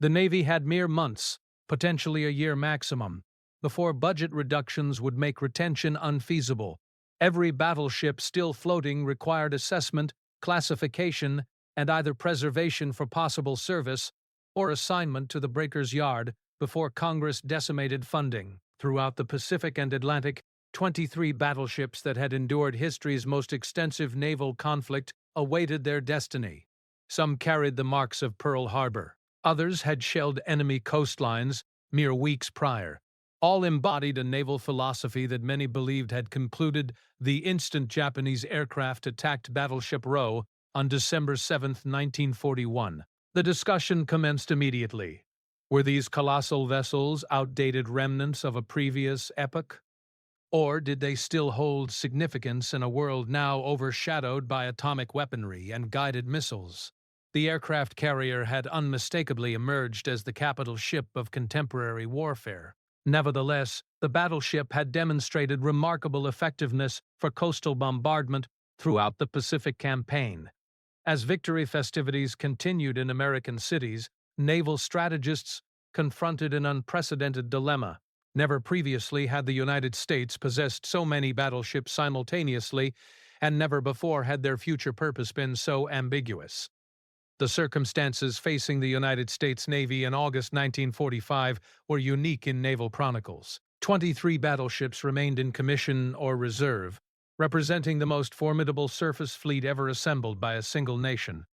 The Navy had mere months, potentially a year maximum, before budget reductions would make retention unfeasible. Every battleship still floating required assessment, classification, and either preservation for possible service or assignment to the breaker's yard before Congress decimated funding. Throughout the Pacific and Atlantic, 23 battleships that had endured history's most extensive naval conflict awaited their destiny. Some carried the marks of Pearl Harbor. Others had shelled enemy coastlines mere weeks prior. All embodied a naval philosophy that many believed had concluded the instant Japanese aircraft attacked Battleship Row on December 7, 1941. The discussion commenced immediately. Were these colossal vessels outdated remnants of a previous epoch? Or did they still hold significance in a world now overshadowed by atomic weaponry and guided missiles? The aircraft carrier had unmistakably emerged as the capital ship of contemporary warfare. Nevertheless, the battleship had demonstrated remarkable effectiveness for coastal bombardment throughout the Pacific Campaign. As victory festivities continued in American cities, naval strategists confronted an unprecedented dilemma. Never previously had the United States possessed so many battleships simultaneously, and never before had their future purpose been so ambiguous. The circumstances facing the United States Navy in August 1945 were unique in naval chronicles. 23 battleships remained in commission or reserve, representing the most formidable surface fleet ever assembled by a single nation.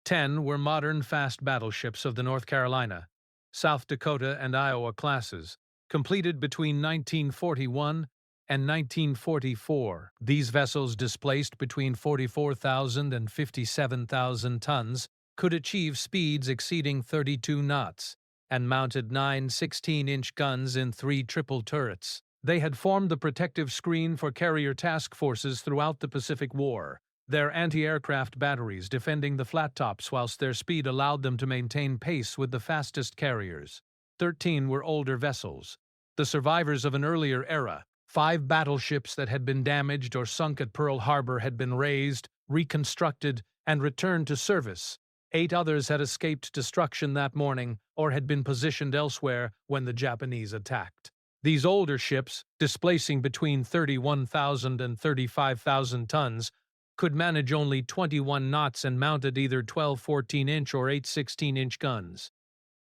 10 were modern fast battleships of the North Carolina, South Dakota, and Iowa classes, completed between 1941 and 1944. These vessels displaced between 44,000 and 57,000 tons, could achieve speeds exceeding 32 knots, and mounted 9 16-inch guns in 3 triple turrets. They had formed the protective screen for carrier task forces throughout the Pacific War, their anti-aircraft batteries defending the flat tops whilst their speed allowed them to maintain pace with the fastest carriers. 13 were older vessels, the survivors of an earlier era. 5 battleships that had been damaged or sunk at Pearl Harbor had been raised, reconstructed, and returned to service. 8 others had escaped destruction that morning or had been positioned elsewhere when the Japanese attacked. These older ships, displacing between 31,000 and 35,000 tons, could manage only 21 knots and mounted either 12 14-inch or 8 16-inch guns.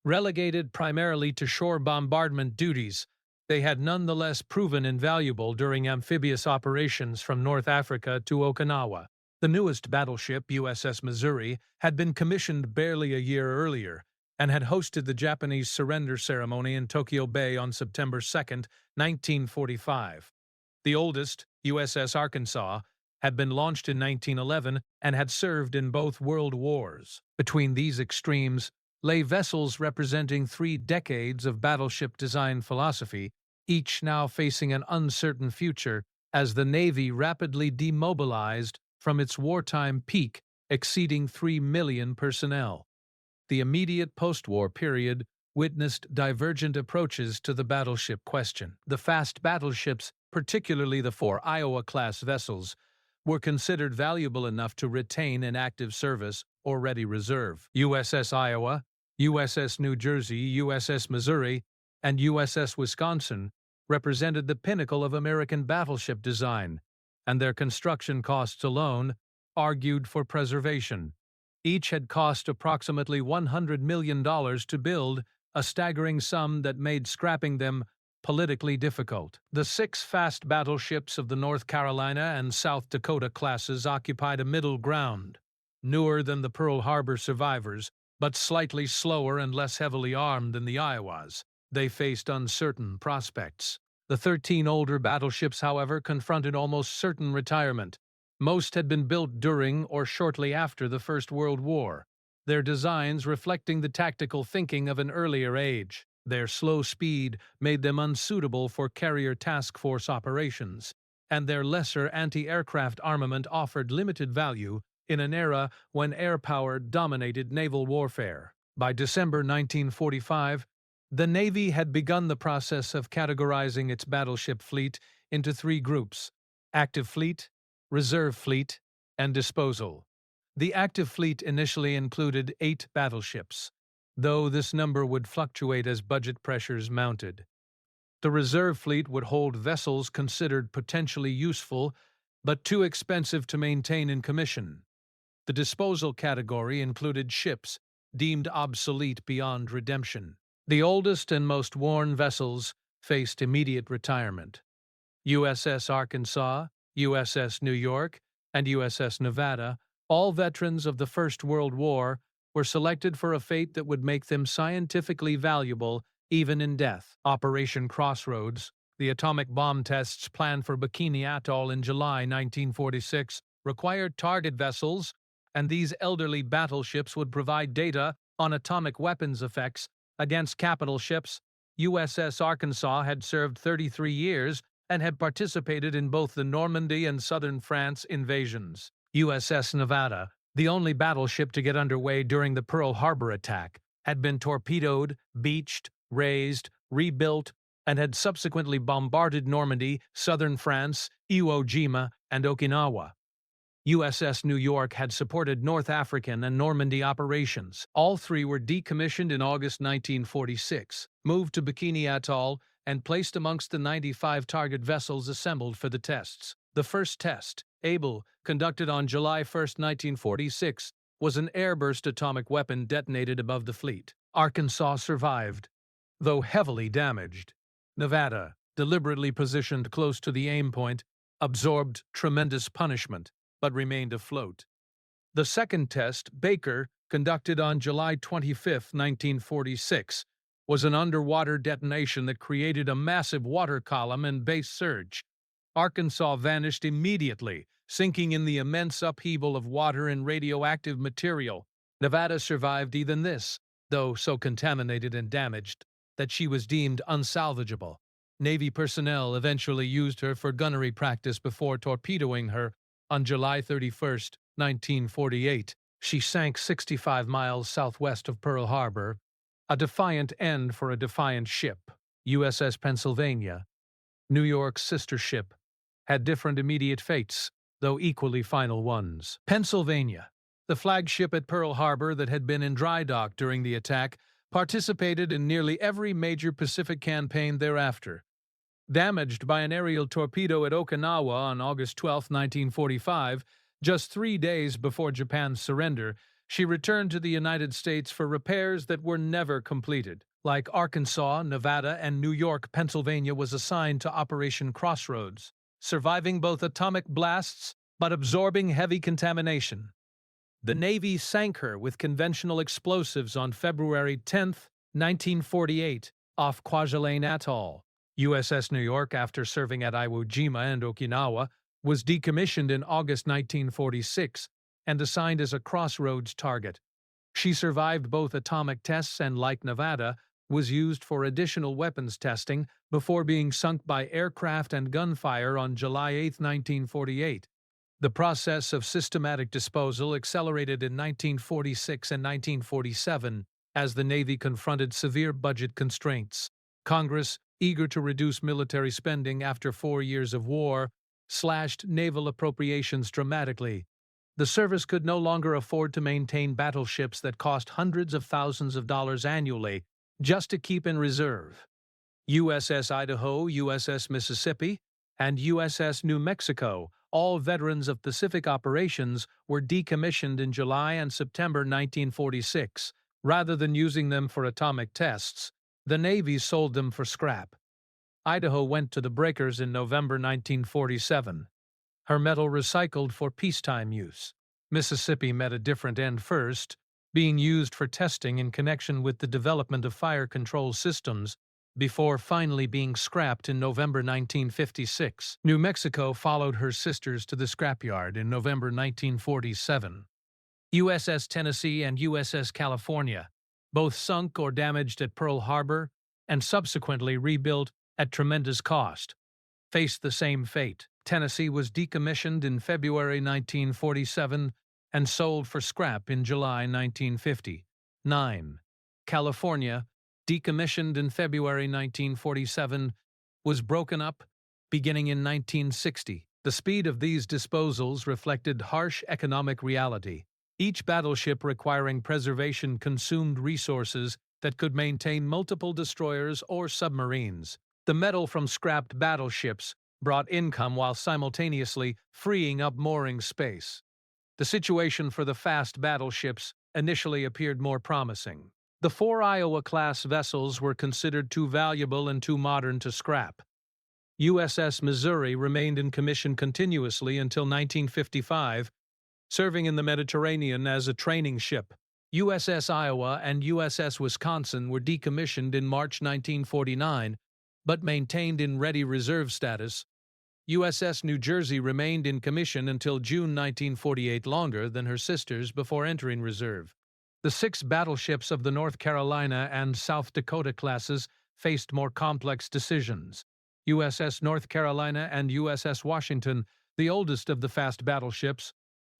Relegated primarily to shore bombardment duties, they had nonetheless proven invaluable during amphibious operations from North Africa to Okinawa. The newest battleship, USS Missouri, had been commissioned barely a year earlier and had hosted the Japanese surrender ceremony in Tokyo Bay on September 2, 1945. The oldest, USS Arkansas, had been launched in 1911 and had served in both World Wars. Between these extremes lay vessels representing 3 decades of battleship design philosophy, each now facing an uncertain future as the Navy rapidly demobilized from its wartime peak exceeding 3 million personnel. The immediate post-war period witnessed divergent approaches to the battleship question. The fast battleships, particularly the 4 Iowa-class vessels, were considered valuable enough to retain in active service or ready reserve. USS Iowa, USS New Jersey, USS Missouri, and USS Wisconsin represented the pinnacle of American battleship design, and their construction costs alone argued for preservation. Each had cost approximately $100 million to build, a staggering sum that made scrapping them politically difficult. The 6 fast battleships of the North Carolina and South Dakota classes occupied a middle ground. Newer than the Pearl Harbor survivors, but slightly slower and less heavily armed than the Iowas, they faced uncertain prospects. The 13 older battleships, however, confronted almost certain retirement. Most had been built during or shortly after the First World War, their designs reflecting the tactical thinking of an earlier age. Their slow speed made them unsuitable for carrier task force operations, and their lesser anti-aircraft armament offered limited value in an era when air power dominated naval warfare. By December 1945, the Navy had begun the process of categorizing its battleship fleet into 3 groups: active fleet, reserve fleet, and disposal. The active fleet initially included 8 battleships, though this number would fluctuate as budget pressures mounted. The reserve fleet would hold vessels considered potentially useful, but too expensive to maintain in commission. The disposal category included ships deemed obsolete beyond redemption. The oldest and most worn vessels faced immediate retirement. USS Arkansas, USS New York, and USS Nevada, all veterans of the First World War, were selected for a fate that would make them scientifically valuable even in death. Operation Crossroads, the atomic bomb tests planned for Bikini Atoll in July 1946, required target vessels, and these elderly battleships would provide data on atomic weapons effects against capital ships. USS Arkansas had served 33 years and had participated in both the Normandy and southern France invasions. USS Nevada, the only battleship to get underway during the Pearl Harbor attack, had been torpedoed, beached, raised, rebuilt, and had subsequently bombarded Normandy, southern France, Iwo Jima, and Okinawa. USS New York had supported North African and Normandy operations. All three were decommissioned in August 1946, moved to Bikini Atoll, and placed amongst the 95 target vessels assembled for the tests. The first test, Able, conducted on July 1, 1946, was an airburst atomic weapon detonated above the fleet. Arkansas survived, though heavily damaged. Nevada, deliberately positioned close to the aim point, absorbed tremendous punishment, but remained afloat. The second test, Baker, conducted on July 25, 1946, was an underwater detonation that created a massive water column and base surge. Arkansas vanished immediately, sinking in the immense upheaval of water and radioactive material. Nevada survived even this, though so contaminated and damaged that she was deemed unsalvageable. Navy personnel eventually used her for gunnery practice before torpedoing her on July 31, 1948. She sank 65 miles southwest of Pearl Harbor, a defiant end for a defiant ship. USS Pennsylvania, New York's sister ship, had different immediate fates, though equally final ones. Pennsylvania, the flagship at Pearl Harbor that had been in dry dock during the attack, participated in nearly every major Pacific campaign thereafter. Damaged by an aerial torpedo at Okinawa on August 12, 1945, just 3 days before Japan's surrender, she returned to the United States for repairs that were never completed. Like Arkansas, Nevada, and New York, Pennsylvania was assigned to Operation Crossroads, surviving both atomic blasts but absorbing heavy contamination. The Navy sank her with conventional explosives on February 10, 1948, off Kwajalein Atoll. USS New York, after serving at Iwo Jima and Okinawa, was decommissioned in August 1946 and assigned as a Crossroads target. She survived both atomic tests and, like Nevada, was used for additional weapons testing before being sunk by aircraft and gunfire on July 8, 1948. The process of systematic disposal accelerated in 1946 and 1947 as the Navy confronted severe budget constraints. Congress, eager to reduce military spending after 4 years of war, slashed naval appropriations dramatically. The service could no longer afford to maintain battleships that cost hundreds of thousands of dollars annually just to keep in reserve. USS Idaho, USS Mississippi, and USS New Mexico, all veterans of Pacific operations, were decommissioned in July and September 1946. Rather than using them for atomic tests, the Navy sold them for scrap. Idaho went to the breakers in November 1947. Her metal recycled for peacetime use. Mississippi met a different end first, being used for testing in connection with the development of fire control systems, before finally being scrapped in November 1956. New Mexico followed her sisters to the scrapyard in November 1947. USS Tennessee and USS California, both sunk or damaged at Pearl Harbor and subsequently rebuilt at tremendous cost, faced the same fate. Tennessee was decommissioned in February 1947 and sold for scrap in July 1950. 9. California, decommissioned in February 1947, was broken up beginning in 1960. The speed of these disposals reflected harsh economic reality. Each battleship requiring preservation consumed resources that could maintain multiple destroyers or submarines. The metal from scrapped battleships brought income while simultaneously freeing up mooring space. The situation for the fast battleships initially appeared more promising. The four Iowa-class vessels were considered too valuable and too modern to scrap. USS Missouri remained in commission continuously until 1955, serving in the Mediterranean as a training ship. USS Iowa and USS Wisconsin were decommissioned in March 1949, but maintained in ready reserve status. USS New Jersey remained in commission until June 1948, longer than her sisters, before entering reserve. The six battleships of the North Carolina and South Dakota classes faced more complex decisions. USS North Carolina and USS Washington, the oldest of the fast battleships,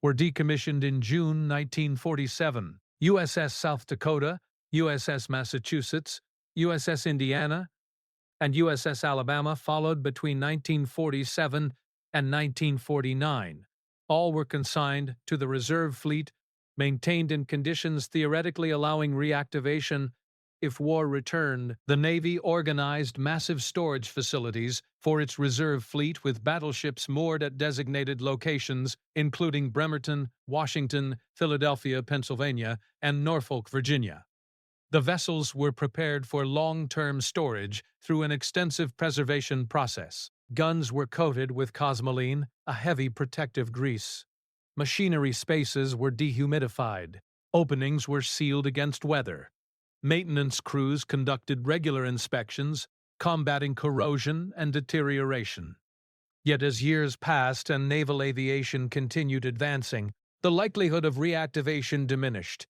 were decommissioned in June 1947. USS South Dakota, USS Massachusetts, USS Indiana, and USS Alabama followed between 1947 and 1949. All were consigned to the reserve fleet, maintained in conditions theoretically allowing reactivation if war returned. The Navy organized massive storage facilities for its reserve fleet with battleships moored at designated locations, including Bremerton, Washington, Philadelphia, Pennsylvania, and Norfolk, Virginia. The vessels were prepared for long-term storage through an extensive preservation process. Guns were coated with cosmoline, a heavy protective grease. Machinery spaces were dehumidified. Openings were sealed against weather. Maintenance crews conducted regular inspections, combating corrosion and deterioration. Yet as years passed and naval aviation continued advancing, the likelihood of reactivation diminished.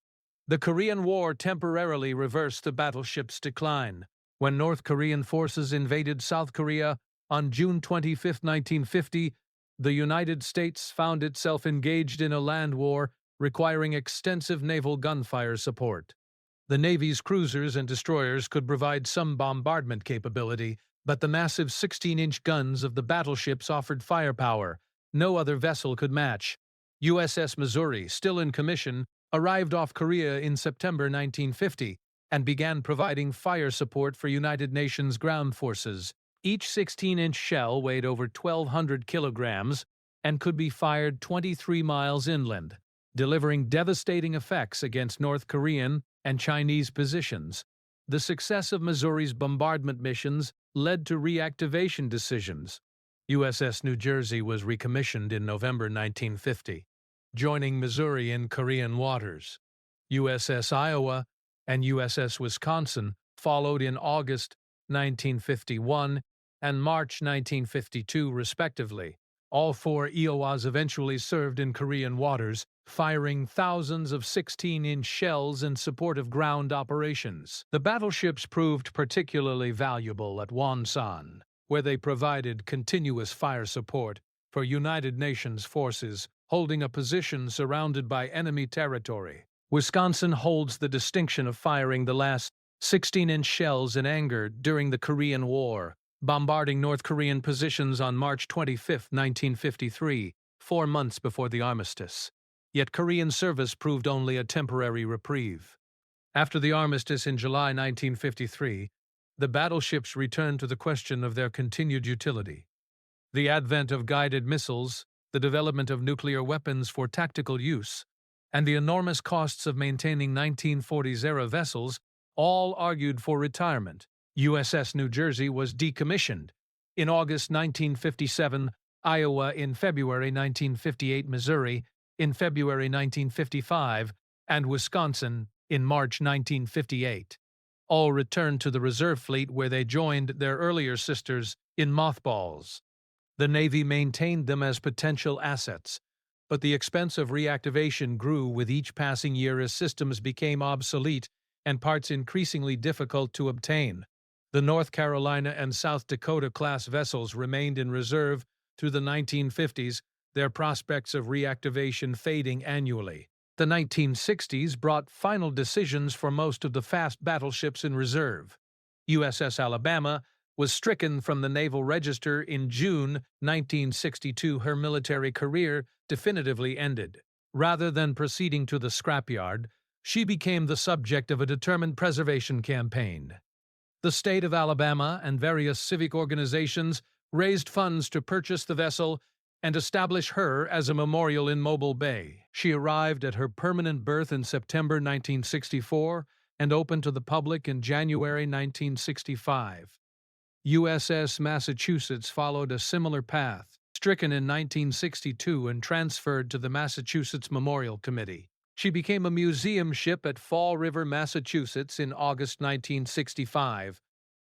The Korean War temporarily reversed the battleship's decline. When North Korean forces invaded South Korea on June 25, 1950, the United States found itself engaged in a land war requiring extensive naval gunfire support. The Navy's cruisers and destroyers could provide some bombardment capability, but the massive 16-inch guns of the battleships offered firepower no other vessel could match. USS Missouri, still in commission, arrived off Korea in September 1950 and began providing fire support for United Nations ground forces. Each 16-inch shell weighed over 1,200 kilograms and could be fired 23 miles inland, delivering devastating effects against North Korean and Chinese positions. The success of Missouri's bombardment missions led to reactivation decisions. USS New Jersey was recommissioned in November 1950, joining Missouri in Korean waters. USS Iowa and USS Wisconsin followed in August 1951 and March 1952, respectively. All four EOAs eventually served in Korean waters, firing thousands of 16-inch shells in support of ground operations. The battleships proved particularly valuable at Wonsan, where they provided continuous fire support for United Nations forces holding a position surrounded by enemy territory. Wisconsin holds the distinction of firing the last 16-inch shells in anger during the Korean War, bombarding North Korean positions on March 25, 1953, 4 months before the armistice. Yet Korean service proved only a temporary reprieve. After the armistice in July 1953, the battleships returned to the question of their continued utility. The advent of guided missiles, the development of nuclear weapons for tactical use, and the enormous costs of maintaining 1940s-era vessels all argued for retirement. USS New Jersey was decommissioned in August 1957, Iowa in February 1958, Missouri in February 1955, and Wisconsin in March 1958. All returned to the reserve fleet where they joined their earlier sisters in mothballs. The Navy maintained them as potential assets, but the expense of reactivation grew with each passing year as systems became obsolete and parts increasingly difficult to obtain. The North Carolina and South Dakota class vessels remained in reserve through the 1950s, their prospects of reactivation fading annually. The 1960s brought final decisions for most of the fast battleships in reserve. USS Alabama was stricken from the Naval Register in June 1962. Her military career definitively ended. Rather than proceeding to the scrapyard, she became the subject of a determined preservation campaign. The state of Alabama and various civic organizations raised funds to purchase the vessel and establish her as a memorial in Mobile Bay. She arrived at her permanent berth in September 1964 and opened to the public in January 1965. USS Massachusetts followed a similar path, stricken in 1962 and transferred to the Massachusetts Memorial Committee. She became a museum ship at Fall River, Massachusetts in August 1965.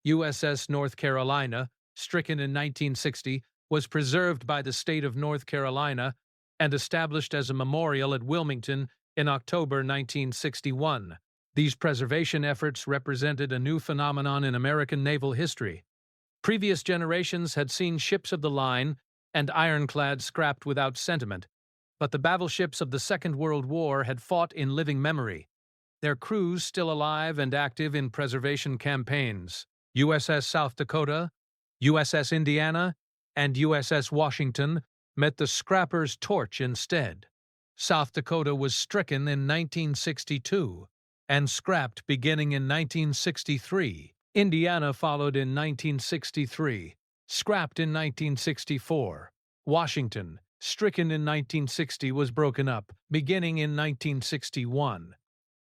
USS North Carolina, stricken in 1960, was preserved by the state of North Carolina and established as a memorial at Wilmington in October 1961. These preservation efforts represented a new phenomenon in American naval history. Previous generations had seen ships of the line and ironclads scrapped without sentiment, but the battleships of the Second World War had fought in living memory, their crews still alive and active in preservation campaigns. USS South Dakota, USS Indiana, and USS Washington met the scrappers' torch instead. South Dakota was stricken in 1962 and scrapped beginning in 1963. Indiana followed in 1963, scrapped in 1964. Washington, stricken in 1960, was broken up, beginning in 1961.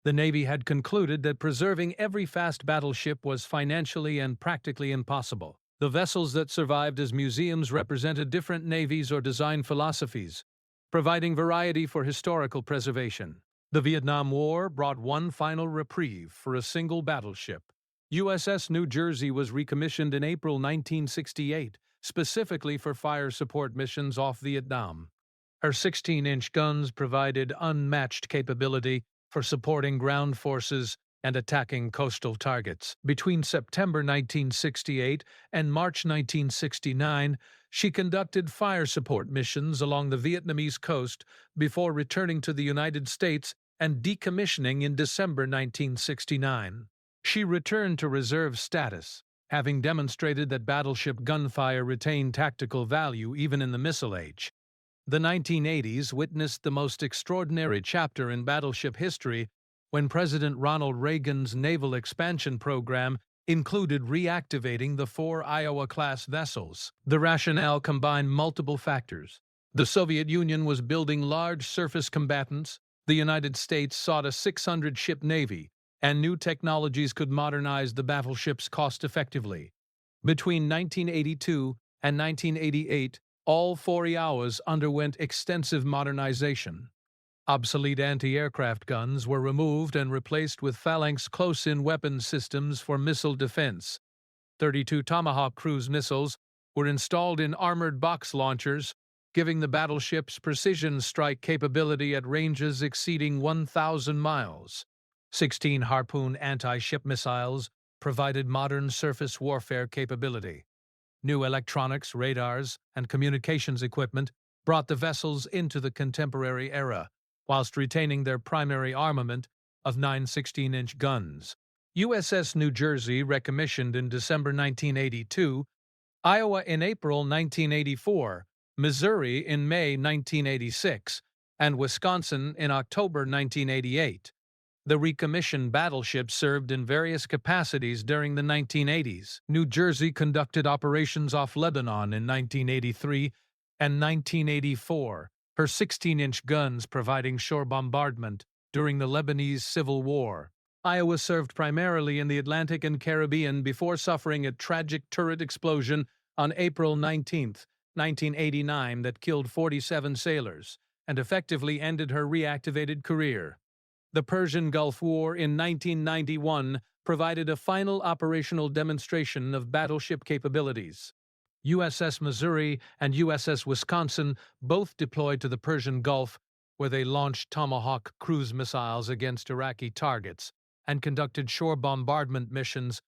The Navy had concluded that preserving every fast battleship was financially and practically impossible. The vessels that survived as museums represented different navies or design philosophies, providing variety for historical preservation. The Vietnam War brought one final reprieve for a single battleship. USS New Jersey was recommissioned in April 1968, specifically for fire support missions off Vietnam. Her 16-inch guns provided unmatched capability for supporting ground forces and attacking coastal targets. Between September 1968 and March 1969, she conducted fire support missions along the Vietnamese coast before returning to the United States and decommissioning in December 1969. She returned to reserve status, having demonstrated that battleship gunfire retained tactical value even in the missile age. The 1980s witnessed the most extraordinary chapter in battleship history when President Ronald Reagan's naval expansion program included reactivating the 4 Iowa-class vessels. The rationale combined multiple factors. The Soviet Union was building large surface combatants, the United States sought a 600-ship navy, and new technologies could modernize the battleships cost-effectively. Between 1982 and 1988, all 4 Iowas underwent extensive modernization. Obsolete anti-aircraft guns were removed and replaced with phalanx close-in weapon systems for missile defense. 32 Tomahawk cruise missiles were installed in armored box launchers, giving the battleship's precision strike capability at ranges exceeding 1,000 miles. 16 Harpoon anti-ship missiles provided modern surface warfare capability. New electronics, radars, and communications equipment brought the vessels into the contemporary era, whilst retaining their primary armament of 9 16-inch guns. USS New Jersey recommissioned in December 1982, Iowa in April 1984, Missouri in May 1986, and Wisconsin in October 1988. The recommissioned battleships served in various capacities during the 1980s. New Jersey conducted operations off Lebanon in 1983 and 1984, her 16-inch guns providing shore bombardment during the Lebanese Civil War. Iowa served primarily in the Atlantic and Caribbean before suffering a tragic turret explosion on April 19, 1989 that killed 47 sailors and effectively ended her reactivated career. The Persian Gulf War in 1991 provided a final operational demonstration of battleship capabilities. USS Missouri and USS Wisconsin both deployed to the Persian Gulf, where they launched Tomahawk cruise missiles against Iraqi targets and conducted shore bombardment missions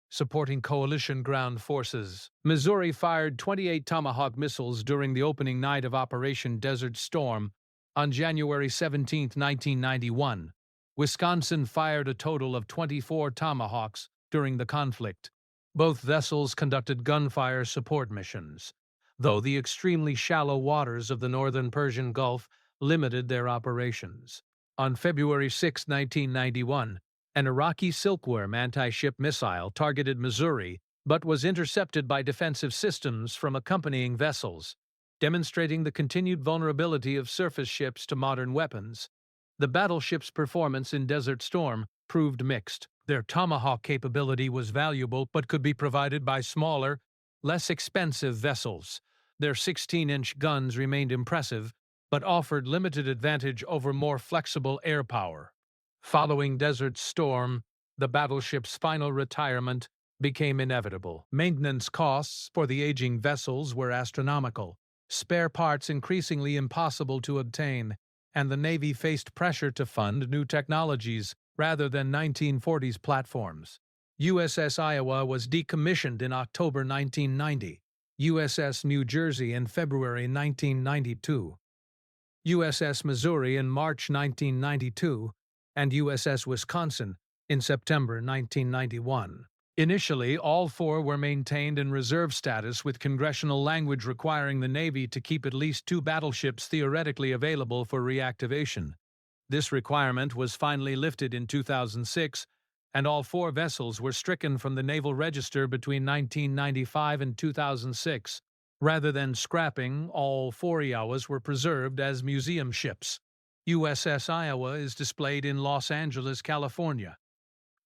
supporting coalition ground forces. Missouri fired 28 Tomahawk missiles during the opening night of Operation Desert Storm on January 17, 1991. Wisconsin fired a total of 24 Tomahawks during the conflict. Both vessels conducted gunfire support missions, though the extremely shallow waters of the northern Persian Gulf limited their operations. On February 6, 1991, an Iraqi silkworm anti-ship missile targeted Missouri but was intercepted by defensive systems from accompanying vessels, demonstrating the continued vulnerability of surface ships to modern weapons. The battleship's performance in Desert Storm proved mixed. Their Tomahawk capability was valuable but could be provided by smaller, less expensive vessels. Their 16-inch guns remained impressive, but offered limited advantage over more flexible air power. Following Desert Storm, the battleship's final retirement became inevitable. Maintenance costs for the aging vessels were astronomical, spare parts increasingly impossible to obtain, and the Navy faced pressure to fund new technologies rather than 1940s platforms. USS Iowa was decommissioned in October 1990, USS New Jersey in February 1992, USS Missouri in March 1992, and USS Wisconsin in September 1991. Initially, all four were maintained in reserve status with congressional language requiring the Navy to keep at least 2 battleships theoretically available for reactivation. This requirement was finally lifted in 2006, and all 4 vessels were stricken from the Naval Register between 1995 and 2006. Rather than scrapping, all 4 Iowas were preserved as museum ships. USS Iowa is displayed in Los Angeles, California.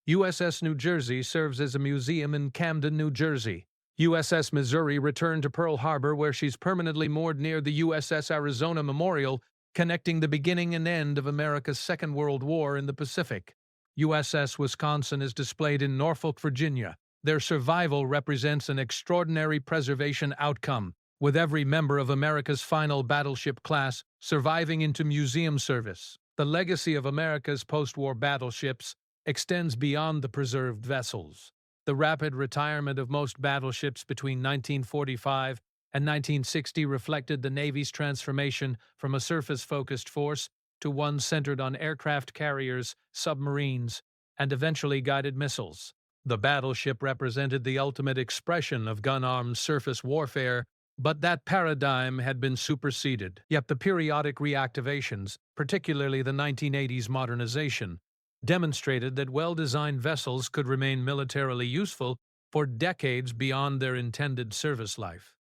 USS New Jersey serves as a museum in Camden, New Jersey. USS Missouri returned to Pearl Harbor, where she's permanently moored near the USS Arizona Memorial, connecting the beginning and end of America's Second World War in the Pacific. USS Wisconsin is displayed in Norfolk, Virginia. Their survival represents an extraordinary preservation outcome, with every member of America's final battleship class surviving into museum service. The legacy of America's post-war battleships extends beyond the preserved vessels. The rapid retirement of most battleships between 1945 and 1960 reflected the Navy's transformation from a surface-focused force to one centered on aircraft carriers, submarines, and eventually guided missiles. The battleship represented the ultimate expression of gun-armed surface warfare, but that paradigm had been superseded. Yet the periodic reactivations, particularly the 1980s modernization, demonstrated that well-designed vessels could remain militarily useful for decades beyond their intended service life.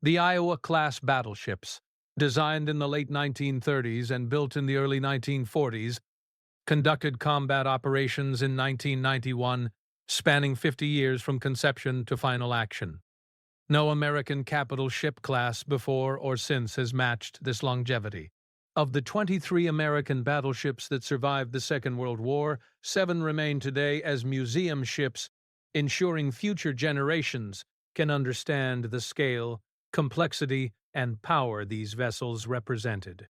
The Iowa-class battleships, designed in the late 1930s and built in the early 1940s, conducted combat operations in 1991, spanning 50 years from conception to final action. No American capital ship class before or since has matched this longevity. Of the 23 American battleships that survived the Second World War, 7 remain today as museum ships, ensuring future generations can understand the scale, complexity, and power these vessels represented.